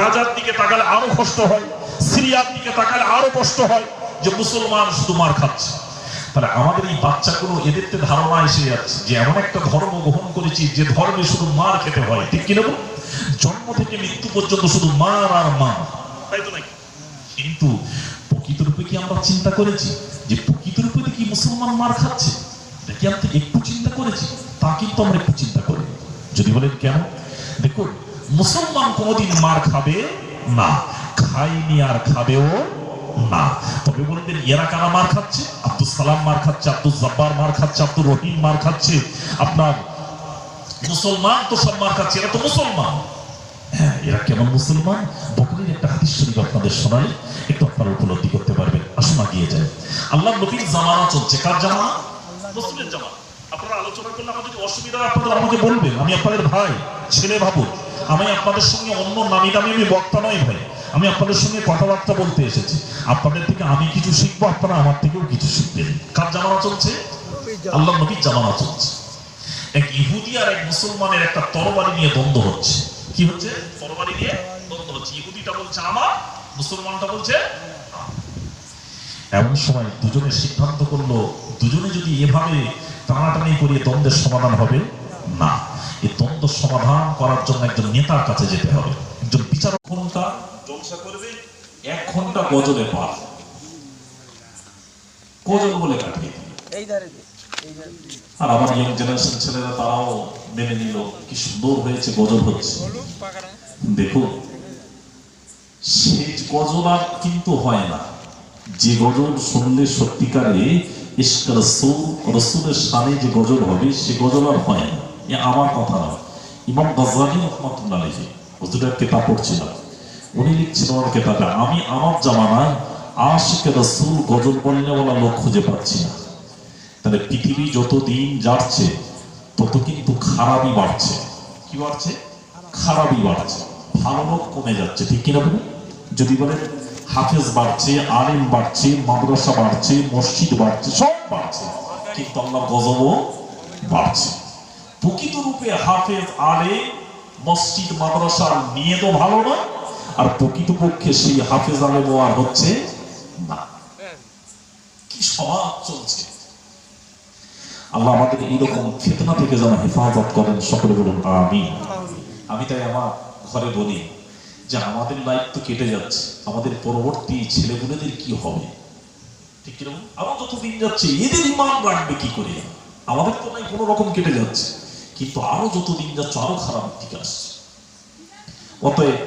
গাজার দিকে তাকালে আরো কষ্ট হয়, সিরিয়ার দিকে তাকালে আরো কষ্ট হয় যে মুসলমান শুধু মার খাচ্ছে। তাহলে আমাদের এই বাচ্চাগুলো এদেরতে ধারণা এসে যাচ্ছে যে এমন একটা ধর্ম গ্রহণ করেছি যে ধর্মে শুধু মার খেতে হয়, ঠিক কিনা? জন্ম থেকে মৃত্যু পর্যন্ত শুধু মার আর মার, তাই তো নাকি? কিন্তু প্রকৃত রূপে কি আমরা চিন্তা করেছি যে প্রকৃত রূপে কি মুসলমান মার খাচ্ছে? এটা কি আমরা একটু চিন্তা করেছি? তা কিন্তু আমরা একটু চিন্তা করি। যদি বলেন কেন, দেখুন মুসলমান কোনোদিন মার খাবে না, খায়নি আর খাবেও না। তবে বলবেন এরা কারা মার খাচ্ছে? আব্দুল সালাম মার খাচ্ছে, আব্দুল জব্বার মার খাচ্ছে, আব্দুল রহিম মার খাচ্ছে, আপনার মুসলমান তো সব মার খাচ্ছে, এরা তো মুসলমান। হ্যাঁ, এরা কেমন মুসলমান? বকরির একটা হাদিস শরীফ আপনাদের শোনালে একটু আপনারা উপলব্ধি করতে পারবেন। আসুন এগিয়ে যায়। আল্লাহ নবীর জামানা চলছে, কার জামানা? মুসলিমের জামানা। আপনারা আলোচনা করলে আমার যদি অসুবিধা হয় আপনাদের আমাকে বলবেন, আমি আপনাদের ভাই, ছেলে ভাবুন। আমি আপনাদের সঙ্গে অন্য নামি দামি আমি বক্তা নয় ভাই, আমি আপনাদের সঙ্গে কথাবার্তা বলতে এসেছি। আপনাদের থেকে আমি কিছু শিখবো, আপনারা আমার থেকেও কিছু শিখবেন। কার জামানা চলছে? আল্লাহ নবীর জামানা চলছে। এক ইহুদি আর এক মুসলমানের একটা তরবারি নিয়ে দ্বন্দ্ব হচ্ছে। কি হচ্ছে? তরবারি নিয়ে দ্বন্দ্ব হচ্ছে। ইহুদিটা বলছে আমার, মুসলমানটা বলছে। এমন সময় দুজনে সিদ্ধান্ত করলো, দুজনে যদি এভাবে টানাটানি করে দ্বন্দ্বের সমাধান হবে না, এই দ্বন্দ্ব সমাধান করার জন্য একজন নেতার কাছে যেতে হবে। একজন বিচারক ঘন্টা জলসা করবে, 1 ঘন্টা গজলে পার, গজল বলে কাটিয়ে। আর আমার ইয়ং জেনারেশন ছেলেরা তারাও মেনে নিল, কি সুন্দর হয়েছে, গজল হচ্ছে। দেখুন সেই গজল আর কিন্তু হয় না। যে গজল শুনলে সত্যিকারে ইশক রাসূল, রাসূলের শানে যে গজল হবে সে গজল আর হয় না। এ আমার কথা না, ইমাম গাজ্জালী রাহমাতুল্লাহ আলাইহি হুজুরের কিতাব পড়ছিলাম, উনি লিখছেন ওনার কিতাবে, আমি আমার জামানায় আশিক রাসূল গজল বলনেওয়ালা লোক খুঁজে পাচ্ছি না। তাহলে পৃথিবী যত দিন যাচ্ছে তত কিন্তু খারাপই বাড়ছে। কি বাড়ছে? খারাপই বাড়ছে, ভালো লোক কমে যাচ্ছে, ঠিক কিনা বলুন? যদি বলেন হাফেজ বাড়ছে, আলিম বাড়ছে, মাদ্রাসা বাড়ছে, মসজিদ বাড়ছে, সব বাড়ছে, কিন্তু আল্লাহর গজবও বাড়ছে। প্রকৃত রূপে হাফেজ, আলিম, মসজিদ, মাদ্রাসা নিয়ে তো ভালো না, আর প্রকৃত পক্ষে সেই হাফেজ আলেম আর হচ্ছে না। কি সমাজ চলছে! আল্লাহ আমাদের এইরকম ফিতনা থেকে যেন হেফাজত করেন, সকলে বলুন আমিন। আমি তাই আমার ঘরে বলি যে আমাদের লাইফ তো কেটে যাচ্ছে, আমাদের পরবর্তী ছেলেগুলোদের কি হবে? ঠিক কিরকম? আরো যত দিন যাচ্ছে এদের ইমান রাখবে কি করে? আমাদের তো নাই, কোনো রকম কেটে যাচ্ছে, কিন্তু আরো যত দিন যাচ্ছে আরো খারাপ দিকে আসছে। অতএব